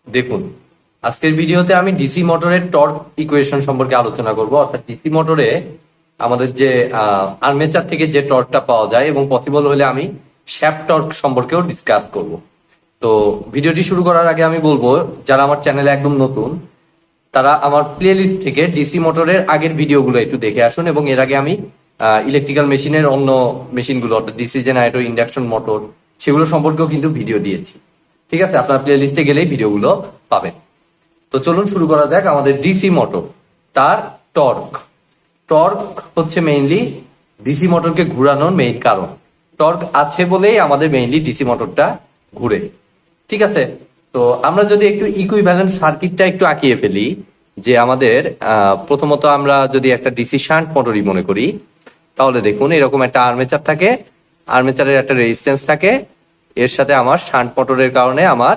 দেখুন, আজকের ভিডিওতে আমি ডিসি মোটরের টর্ক ইকুয়েশন সম্পর্কে আলোচনা করব। অর্থাৎ ডিসি মোটরে আমাদের যে আর্মেচার থেকে যে টর্কটা পাওয়া যায় এবং পসিবল হলে আমি শ্যাফট টর্ক সম্পর্কেও ডিসকাস করব। তো ভিডিওটি শুরু করার আগে আমি বলবো, যারা আমার চ্যানেলে একদম নতুন তারা আমার প্লেলিস্ট থেকে ডিসি মোটরের আগের ভিডিওগুলো একটু দেখে আসুন। এবং এর আগে আমি ইলেকট্রিক্যাল মেশিনের অন্য মেশিনগুলো অর্থাৎ ডিসি জেনারেটর, ইন্ডাকশন মোটর, সেগুলো সম্পর্কেও কিন্তু ভিডিও দিয়েছি। ঠিক আছে, আপনার প্লে লিস্টে গেলেই ভিডিওগুলো পাবেন। তো চলুন শুরু করা যাক। আমাদের ডিসি মোটর, তার টর্ক। টর্ক হচ্ছে মেইনলি ডিসি মোটরকে ঘুরানোর মেইন কারণ। টর্ক আছে বলেই আমাদের মেইনলি ডিসি মোটরটা ঘুরে। ঠিক আছে, তো আমরা যদি একটু ইকুইভ্যালেন্ট সার্কিটটা একটু আঁকিয়ে ফেলি, যে আমাদের প্রথমত আমরা যদি একটা ডিসি শান্ট মোটরই মনে করি, তাহলে দেখুন এরকম একটা আর্মেচার থাকে, আর্মেচারের একটা রেজিস্ট্যান্স থাকে, এর সাথে আমার শান্ট মোটরের কারণে আমার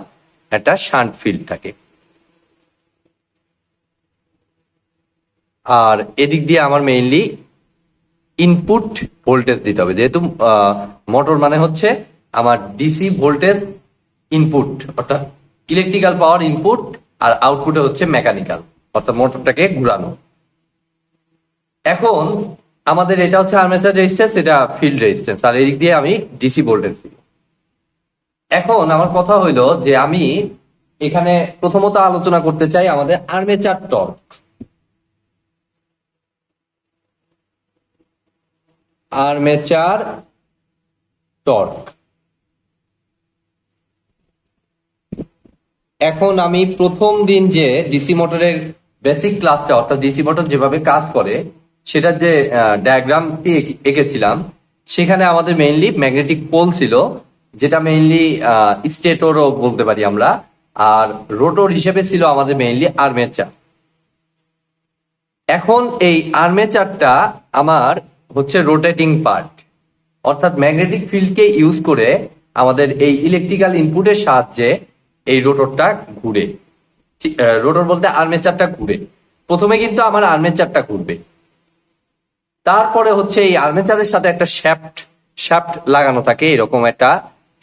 একটা শান্ট ফিল্ড থাকে। আর এদিক দিয়ে আমার মেইনলি ইনপুট ভোল্টেজ দিতে হবে, যেহেতু মোটর মানে হচ্ছে আমার ডিসি ভোল্টেজ ইনপুট, অর্থাৎ ইলেকট্রিক্যাল পাওয়ার ইনপুট, আর আউটপুটে হচ্ছে মেকানিক্যাল, অর্থাৎ মোটরটাকে ঘুরানো। এখন আমাদের এটা হচ্ছে আর্মেচার রেজিস্ট্যান্স, এটা ফিল্ড রেজিস্ট্যান্স, আর এদিক দিয়ে আমি ডিসি ভোল্টেজ দিব। এখন আমার কথা হইলো যে আমি এখানে প্রথমত আলোচনা করতে চাই আমাদের আর্মেচার টর্ক। Armature torque. এখন আমি প্রথম দিন যে ডিসি মোটরের বেসিক ক্লাসটা, অর্থাৎ ডিসি মোটর যেভাবে কাজ করে সেটার যে ডায়াগ্রামটি এঁকেছিলাম, সেখানে আমাদের মেইনলি ম্যাগনেটিক পোল ছিল, যেটা মেইনলি স্টেটরও বলতে পারি আমরা, আর রোটর হিসেবে ছিল আমাদের মেইনলি আর্মেচার। এখন এই আর্মেচারটা আমার হচ্ছে রোটেটিং পার্ট, অর্থাৎ ম্যাগনেটিক ফিল্ডকে ইউজ করে আমাদের এই ইলেকট্রিক্যাল ইনপুটের সাহায্যে এই রোটরটা ঘুরে। রোটর বলতে আর্মেচারটা ঘুরে। প্রথমে কিন্তু আমার আর্মেচারটা ঘুরবে, তারপরে হচ্ছে এই আর্মেচারের সাথে একটা শ্যাফট লাগানো থাকে, এরকম একটা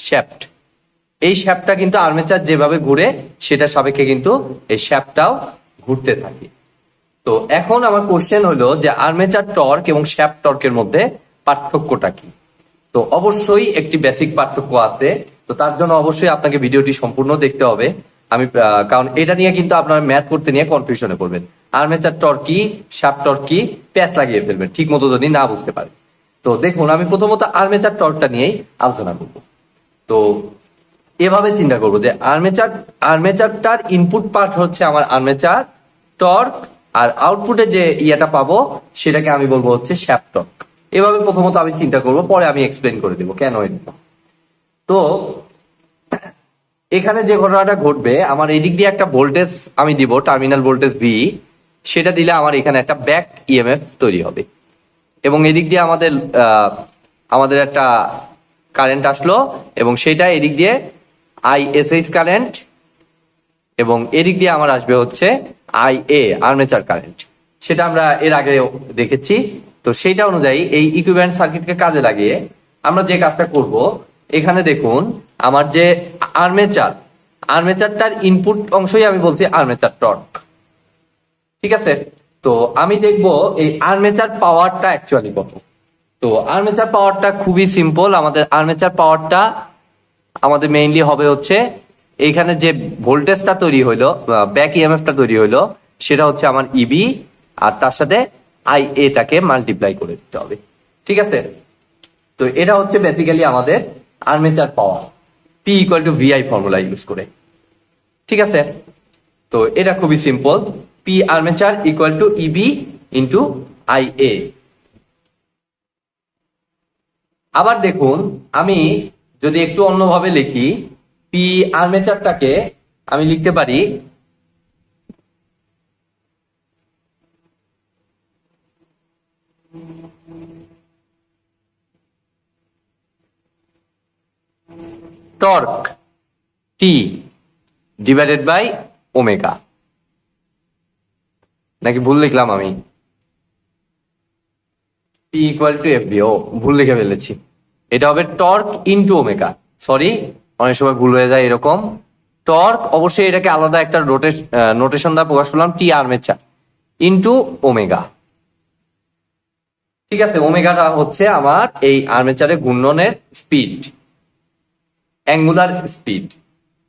শ্যাফট। এই শ্যাফটটা কিন্তু আর্মেচার যেভাবে ঘুরে সেটা সাপেক্ষে কিন্তু এই শ্যাফটটাও ঘুরতে থাকে। তো এখন আমার কোশ্চেন হলো যে আর্মেচার টর্ক এবং শ্যাফট টর্কের মধ্যে পার্থক্যটা কি? তো অবশ্যই একটি বেসিক পার্থক্য আছে। তো তার জন্য অবশ্যই আপনাকে ভিডিওটি সম্পূর্ণ দেখতে হবে। আমি কারণ এটা নিয়ে কিন্তু আপনার ম্যাথ করতে নিয়ে কনফিউশনে পড়বেন। আর্মেচার টর্ক কি, শ্যাফট টর্ক কি, প্যাচ লাগিয়ে ফেলবেন ঠিক মতো যদি না বুঝতে পারে। তো দেখুন, আমি প্রথমত আর্মেচার টর্কটা নিয়েই আলোচনা করব। তো এভাবে চিন্তা করবো যে আর্মেচারটার ইনপুট পার্ট হচ্ছে আমার আর্মেচার টর্ক, আর আউটপুটে যে ইয়েটা পাবো সেটাকে আমি বলবো হচ্ছে শ্যাফট টর্ক। এভাবে প্রথমত আমি চিন্তা করব, পরে আমি এক্সপ্লেন করে দেবো কেন এটা। তো এখানে যে ঘটনাটা ঘটবে, আমার এদিক দিয়ে একটা ভোল্টেজ আমি দিব, টার্মিনাল ভোল্টেজ ভি। সেটা দিলে আমার এখানে একটা ব্যাক ইএমএফ তৈরি হবে, এবং এদিক দিয়ে আমাদের একটা কারেন্ট আসলো, এবং সেটা এদিক দিয়ে আইএসএইচ কারেন্ট, এবং এদিক দিয়ে আমার আসবে হচ্ছে আইএ আর্মেচার কারেন্ট। সেটা আমরা এর আগে দেখেছি। তো সেইটা অনুযায়ী এই ইকুইভ্যালেন্ট সার্কিটকে কাজে লাগিয়ে আমরা যে কাজটা করব, এখানে দেখুন আমার যে আর্মেচারটার ইনপুট অংশই আমি বলছি আর্মেচার টর্ক। ঠিক আছে, তো আমি দেখব এই আর্মেচার পাওয়ারটা অ্যাকচুয়ালি কত। তো আর্মেচার পাওয়ারটা খুবই সিম্পল। আমাদের আর্মেচার পাওয়ারটা আমাদের মেইনলি হবে হচ্ছে এইখানে যে ভোল্টেজটা তৈরি হইলো, ব্যাক ইএমএফটা তৈরি হইলো, সেটা হচ্ছে আমার ইবি, আর তার সাথে আইএটাকে মাল্টিপ্লাই করে দিতে হবে। ঠিক আছে, তো এটা হচ্ছে বেসিক্যালি আমাদের armature power, P equal to VI formula use করে। ঠিক আছে, তো এটা খুবই simple, P armature equal to EB into IA. আবার দেখুন, আমি যদি একটু অন্যভাবে লিখি, পি আর্মেচারটাকে আমি লিখতে পারি torque T divided by omega. নাকি ভুল লিখলাম আমি? T equal to F B. ও ভুল লিখে ফেলেছি, এটা হবে টর্ক ইনটু ওমেগা। সরি, অনেক সময় ভুল হয়ে যায় এরকম। টর্ক অবশ্যই এটাকে আলাদা একটা নোটেশন দ্বারা প্রকাশ করলাম, টি আর্মেচার ইনটু ওমেগা। ঠিক আছে, ওমেগাটা হচ্ছে আমার এই আর্মেচারের ঘূর্ণনের স্পিড, অ্যাঙ্গুলার স্পিড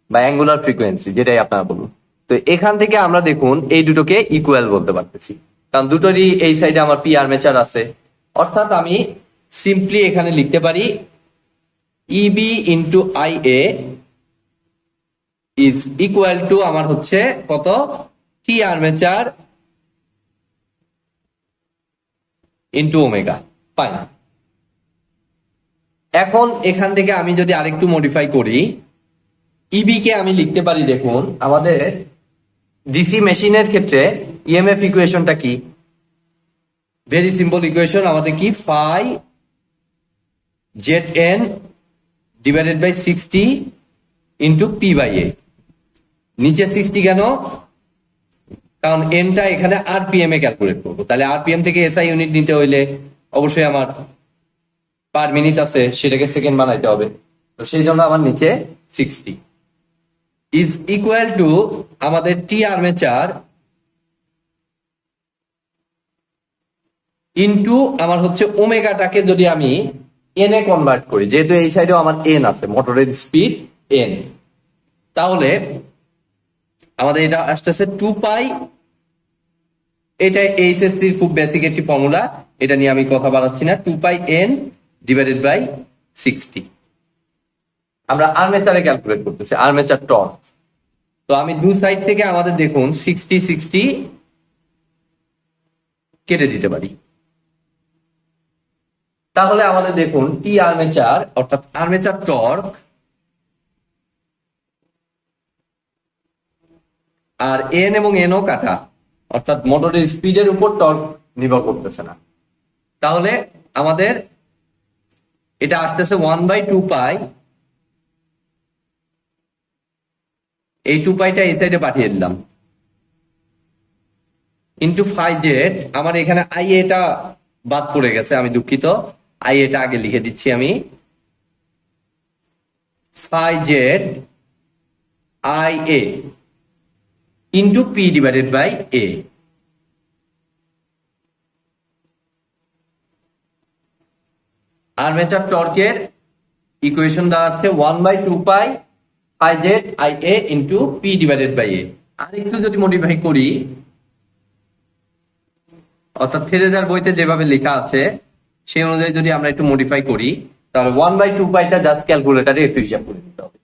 বা অ্যাঙ্গুলার ফ্রিকোয়েন্সি, যেটাই আপনারা বলুন। তো এখান থেকে আমরা দেখুন এই দুটোকে ইকুয়াল বলতে পারতেছি, কারণ দুটোরই এই সাইডে আমার পি আর্মেচার আছে। অর্থাৎ আমি সিম্পলি এখানে লিখতে পারি EB into I A is equal to আমার হচ্ছে কত, T armature into omega. Fine. এখন এখান থেকে আমি যদি আরেকটু মডিফাই করি, ইবি কে আমি লিখতে পারি, দেখুন আমাদের ডিসি মেশিনের ক্ষেত্রে ইএমএফ ইকুয়েশনটা কি, ভেরি সিম্পল ইকুয়েশন, আমাদের কি phi Z N divided by 60 into P by A. নিচে 60 কেন, কারণ এনটা এখানে আরপিএম এ ক্যালকুলেট করবো, তাহলে আরপিএম থেকে এসআই ইউনিট নিতে হইলে অবশ্যই আমার পার মিনিট আছে, সেটাকে সেকেন্ড বানাইতে হবে। তো সেই জন্য আমার নিচে 60 ইজ ইকুয়াল টু আমাদের টি আর্মেচার ইনটু আমার হচ্ছে ওমেগাটাকে যদি আমি এন এ কনভার্ট করি, যেহেতু এই সাইডেও আমার এন আছে, মোটরের স্পিড এন, তাহলে আমাদের এটা আসতেছে 2 পাই। এটা এইচএসসির খুব বেসিক একটি ফর্মুলা, এটা নিয়ে আমি কথা বাড়াচ্ছি না। 2 পাই এন ডিভাইডেড বাই 60। আমরা আর্মেচারে ক্যালকুলেট করতেছি, আর্মেচার টর্ক। তো আমি দু সাইড থেকে আমাদের দেখুন 60 কেটে দিতে পারি, তাহলে আমাদের দেখুন টি আর্মেচার অর্থাৎ আর্মেচার টর্ক আর এন এবং এনও কাটা, অর্থাৎ মোটরের স্পিডের উপর টর্ক নির্ভর করতেছে না। তাহলে আমাদের এটা আসতেছে 1/2 পাই, এই 2 পাইটা এই সাইডে পাঠিয়ে দিলাম, ইন্টু ফাই জেড। আমার এখানে আই এটা বাদ পড়ে গেছে, আমি দুঃখিত, আই এটা আগে লিখে দিচ্ছি আমি, phi Z I A into P divided by A. Armature টর্কের ইকুয়েশন দাঁড়াচ্ছে 1/2 pi phi Z I A into P divided by A. আর একটু যদি মডিফাই করি, অর্থাৎ থেরেজার বইতে যেভাবে লেখা আছে সেই অনুযায়ী যদি আমরা একটু মডিফাই করি, তাহলে 1/2 পাইটা জাস্ট ক্যালকুলেটারে একটু হিসাব করে দিতে হবে।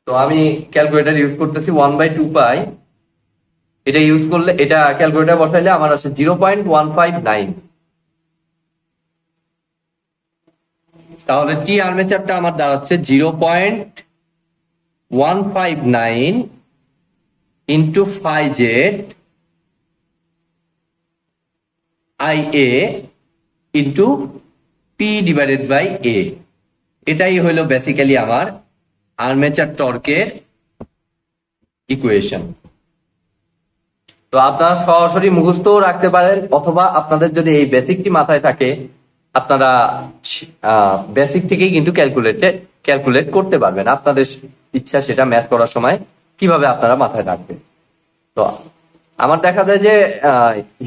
তো আমি ক্যালকুলেটার ইউজ করতেছি 1/2 পাই, এটা ইউজ করলে, এটা ক্যালকুলেটার বসাইলে আমার আসে 0.159। তাহলে টি আর্মেচারটা আমার দাঁড়াচ্ছে 0.159 into phi Z I A into P divided by A. এটাই হলো বেসিক্যালি আমার আর্মেচার টর্কের ইকুয়েশন। তো আপনারা সরাসরি মুখস্থ রাখতে পারেন, অথবা আপনাদের যদি এই বেসিকটি মাথায় থাকে, আপনারা বেসিক থেকেই কিন্তু ক্যালকুলেট করতে পারবেন। আপনাদের ইচ্ছা সেটা ম্যাথ করার সময় কিভাবে আপনারা মাথায় রাখবেন। তো আমার দেখা যায় যে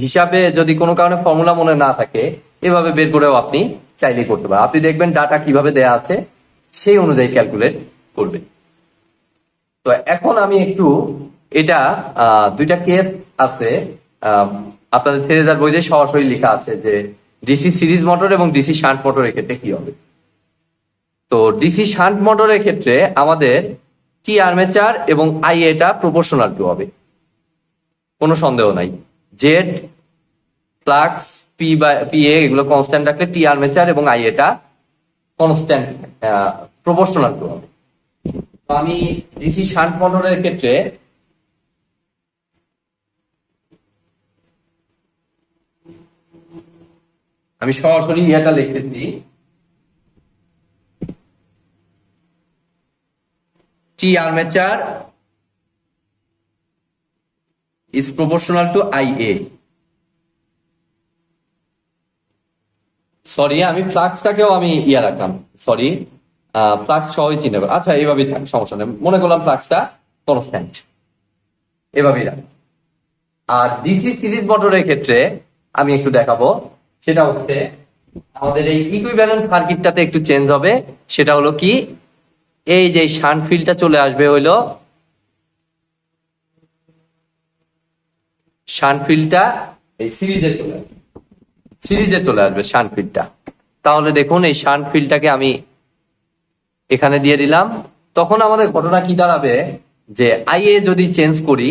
হিসাবে যদি কোনো কারণে ফর্মুলা মনে না থাকে, এভাবে বের করেও আপনি চাইলে করতে পারেন। আপনি দেখবেন ডাটা কিভাবে দেয়া আছে, সেই অনুযায়ী ক্যালকুলেট করবেন। তো এখন আমি একটু এটা দুইটা কেস আছে, আপনাদের থেরেজার বইতে সরাসরি লেখা আছে যে ডিসি সিরিজ মোটর এবং ডিসি শান্ট মোটরের ক্ষেত্রে কি হবে। তো ডিসি শান্ট মোটরের ক্ষেত্রে আমাদের টি আর্মেচার এবং আই এটা প্রপোর্শনাল টু হবে, কোনো সন্দেহ নাই। জেড ফ্লাক্স পি বা পি এ এগুলো কনস্ট্যান্ট রাখলে টি আর্মেচার এবং আই এটা কনস্ট্যান্ট প্রপোর্শনাল টু হবে। তো আমি ডিসি শান্ট মোটরের ক্ষেত্রে আমি সরাসরি ইয়েটা লিখতেছি, T armature is proportional to IA. Sorry, আমি ফ্লাক্সটাকেও আমি রাখলাম, সরি, ফ্লাক্স সহই চিন্তা করো। আচ্ছা, এইভাবেই থাক, সমস্যা নেই, মনে করলাম ফ্লাক্সটা কনস্ট্যান্ট, এভাবেই রাখ। আর ডিসি সিরিজ মোটরের ক্ষেত্রে আমি একটু দেখাবো, সেটা হচ্ছে আমাদের এই ইকুইভ্যালেন্স সার্কিটটাতে একটু চেঞ্জ হবে। সেটা হলো কি, এই যে শান্ট ফিল্ডটা চলে আসবে, হইলো শান্ট ফিল্ডটা এই সিরিজে চলে আসবে শান্ট ফিল্ডটা। তাহলে দেখুন, এই শান্ট ফিল্ডটাকে আমি এখানে দিয়ে দিলাম। তখন আমাদের ঘটনা কি দাঁড়াবে, যে আইএ যদি চেঞ্জ করি,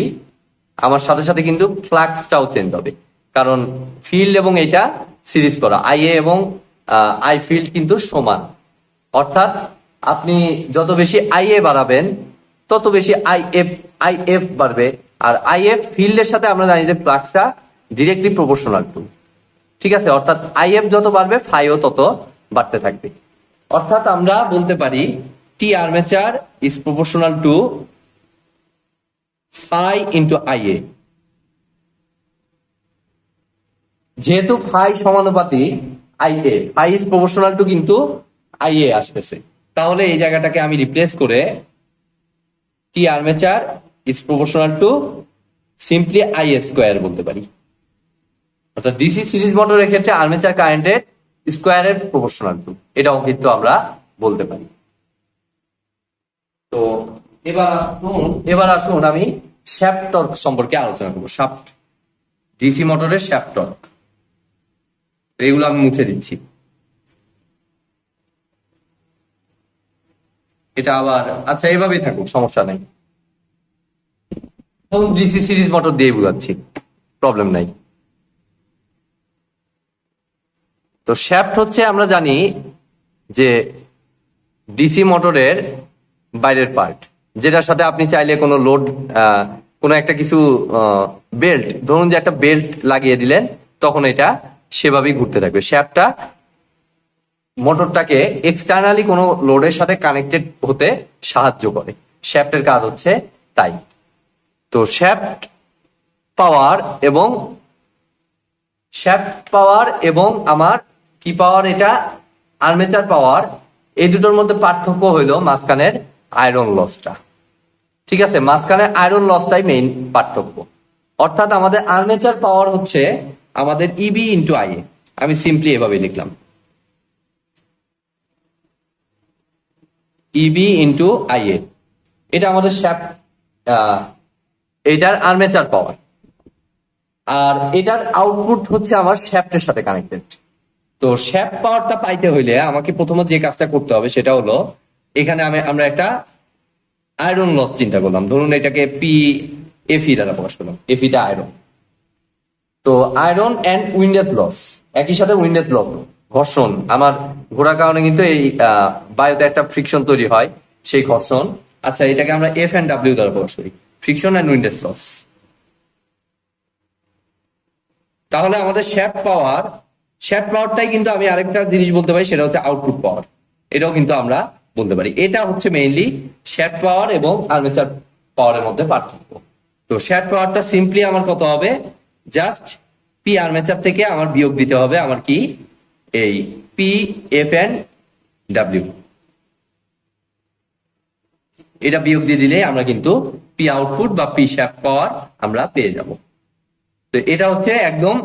আমার সাথে সাথে কিন্তু ফ্লাক্সটাও চেঞ্জ হবে, কারণ ফিল্ড এবং এটা সিরিজ করা, আইএ এবং আই ফিল্ড কিন্তু সমান। অর্থাৎ আপনি যত বেশি আইএ বাড়াবেন, তত বেশি আইএফ বাড়বে। আর আইএফ ফিল্ডের সাথে আমরা জানি যে ফ্লাক্সটা ডিরেক্টলি প্রপোর্শনাল টু, ঠিক আছে। অর্থাৎ আইএফ যত বাড়বে, ফাইও তত বাড়তে থাকবে। অর্থাৎ আমরা বলতে পারি T armature is proportional to phi into IA. যেহেতু ফাই সমানুপাতি IA, phi is proportional to কিন্তু আইএ আসতেছে, তাহলে এই জায়গাটাকে আমি রিপ্লেস করে T armature is proportional to simply IA square বলতে পারি। অর্থাৎ ডিসি সিরিজ মোটরের ক্ষেত্রে আর্মেচার কারেন্টের স্কোয়ারের প্রপোর্শনাল টু, এটাও কিন্তু আমরা বলতে পারি। তো এবার আসুন আমি শ্যাফট টর্ক সম্পর্কে আলোচনা করবো। শ্যাফট, ডিসি মোটরের শ্যাফট টর্ক, এইগুলো আমি মুছে দিচ্ছি। এটা আবার আচ্ছা, এভাবেই থাকুক, সমস্যা নেই। ডিসি সিরিজ মোটর দিয়ে বুঝাচ্ছি, প্রবলেম নাই। তো শ্যাফট হচ্ছে, আমরা জানি যে ডিসি মোটরের বাইরের পার্ট, যেটার সাথে আপনি চাইলে কোনো লোড, কোনো একটা কিছু বেল্ট, ধরুন যে একটা বেল্ট লাগিয়ে দিলেন, তখন এটা সেভাবেই ঘুরতে থাকবে। শ্যাফটটা মোটরটাকে এক্সটার্নালি কোনো লোডের সাথে কানেক্টেড হতে সাহায্য করে, শ্যাফটের কাজ হচ্ছে তাই। তো শ্যাফট পাওয়ার এবং আমার কি পাওয়ার, এটা আর্মেচার পাওয়ার, এই দুটোর মধ্যে পার্থক্য হইলো মাঝখানের আয়রন লসটা, ঠিক আছে। মাঝখানে আয়রন লসটাই মেইন পার্থক্য। অর্থাৎ আমাদের আর্মেচার পাওয়ার হচ্ছে আমাদের ইবি ইন্টু আইএ, আমি সিম্পলি এভাবে লিখলাম, ইবি ইন্টু আইএ, এটা আমাদের শ্যাফট, এটার আর্মেচার পাওয়ার। আর এটার আউটপুট হচ্ছে আমার শ্যাফটের সাথে কানেক্টেড। তো শ্যাফট পাওয়ারটা পাইতে হইলে আমাকে প্রথমে যে কাজটা করতে হবে, সেটা হলো এখানে আমরা একটা আয়রন লস চিন্তা করলাম। ধরুন এটাকে পি এফি দ্বারা প্রকাশ করলাম, এফিটা আয়রন। তো আয়রন অ্যান্ড উইন্ডেজ লস, একই সাথে উইন্ডেজ লস, ঘর্ষণ, আমার ঘোরার কারণে কিন্তু এই বায়ুতে একটা ফ্রিকশন তৈরি হয়, সেই ঘর্ষণ। আচ্ছা, এটাকে আমরা এফ এন্ড ডাব্লিউ দ্বারা প্রকাশ করি, ফ্রিকশন অ্যান্ড উইন্ডেজ লস। তাহলে আমাদের শ্যাফট পাওয়ারটাই কিন্তু আমি আরেকটা জিনিস বলতে পারি, সেটা হচ্ছে আউটপুট পাওয়ার, এটাও কিন্তু আমরা বলতে পারি। এটা হচ্ছে মেইনলি শ্যাফট পাওয়ার এবং আর্মেচার পাওয়ারের মধ্যে পার্থক্য। তো শ্যাফট পাওয়ারটা সিম্পলি আমার কত হবে, জাস্ট পি আর্মেচার থেকে আমার বিয়োগ দিতে হবে আমার কি, এই পি এফ এন্ড ডাব্লিউ, এটা বিয়োগ দিয়ে দিলে আমরা কিন্তু পি আউটপুট বা পি শ্যাফট পাওয়ার আমরা পেয়ে যাব। তো এটা হচ্ছে একদম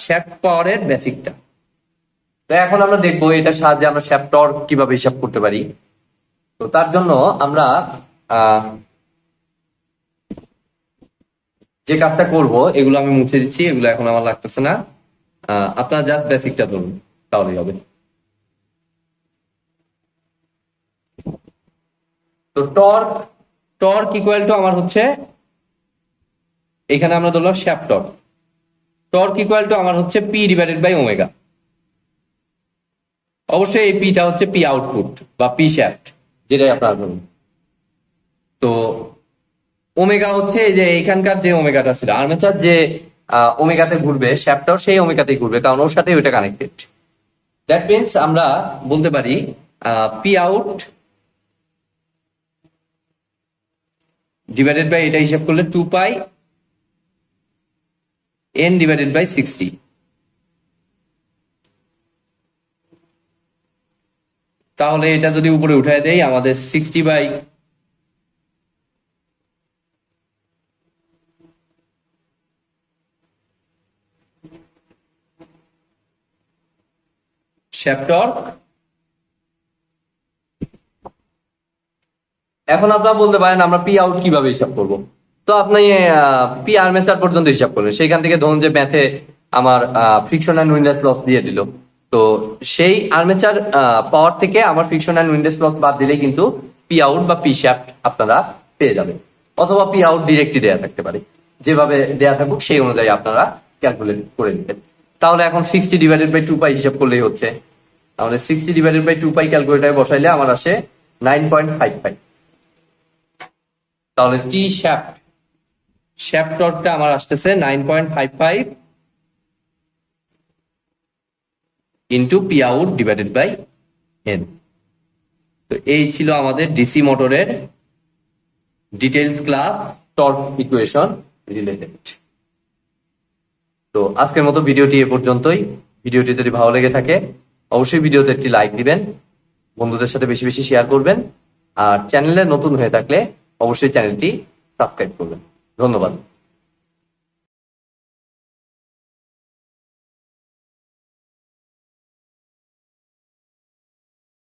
শ্যাফট পাওয়ারের বেসিকটা। তো এখন আমরা দেখবো এটার সাহায্যে আমরা শ্যাফট টর্ক কিভাবে হিসাব করতে পারি। তো তার জন্য আমরা যে কাজটা করব, এগুলো আমি মুছে দিচ্ছি, এগুলো এখন আমার লাগতেছে না। আপনারা জাস্ট বেসিকটা ধরুন, তাহলেই হবে। তো টর্ক ইকুয়াল টু আমার হচ্ছে, এখানে আমরা ধরলাম শ্যাফট টর্ক ইকুয়াল টু আমার হচ্ছে পি ডিভাইডেড বাই ওমেগা। অবশ্যই এই পিটা হচ্ছে পি আউটপুট বা পি শ্যাফট, যেটাই আপনারা ধরুন। তো ওমেগা হচ্ছে এই যে এখানকার যে ওমেগাটা ছিল, আর্মেচার যে ওমেগাতে ঘুরবে, শ্যাফটটাও সেই ওমেগাতেই ঘুরবে, কারণ ওর সাথে ওইটা কানেক্টেড। দ্যাট মিনস আমরা বলতে পারি পি আউট ডিভাইডেড বাই, এটা হিসাব করলে 2 পাই n ডিভাইডেড বাই 60। তাহলে এটা যদি উপরে উঠায় দেই, আমাদের 60 বাই শ্যাফট টর্ক। এখন আপনারা বলতে পারেন আমরা পি আউট কিভাবে হিসাব করব। তো আপনি পি আর্মেচার পর্যন্ত হিসাব করবেন। সেইখান থেকে ধরুন যে ম্যাথে আমার ফ্রিকশন অ্যান্ড উইন্ডেজ লস দিয়ে দিল, তো সেই আর্মেচার পাওয়ার থেকে আমার ফ্রিকশন অ্যান্ড উইন্ডেজ লস বাদ দিলে কিন্তু পি আউট বা পি শ্যাফট আপনারা পেয়ে যাবেন। অথবা পি আউট ডিরেক্টলি দেওয়া থাকতে পারে, যেভাবে দেওয়া থাকুক সেই অনুযায়ী আপনারা ক্যালকুলেট করে নেবেন। তাহলে এখন 60/2 পাই হিসাব করলেই হচ্ছে। তাহলে 60/2 পাই ক্যালকুলেটারে বসাইলে আমার আসে 9.55। তাহলে টি শ্যাফট শ্যাফট টর্কটা আমার আসতেছে 9.55 into P out divided by N. তো এই ছিল আমাদের ডিসি মোটরের details class torque equation related. তো আজকের মতো ভিডিওটি এ পর্যন্তই। ভিডিওটি যদি ভালো লেগে থাকে অবশ্যই ভিডিওতে একটি লাইক দিবেন, বন্ধুদের সাথে বেশি বেশি শেয়ার করবেন, আর চ্যানেলে নতুন হয়ে থাকলে অবশ্যই চ্যানেলটি সাবস্ক্রাইব করবেন। ধন্যবাদ।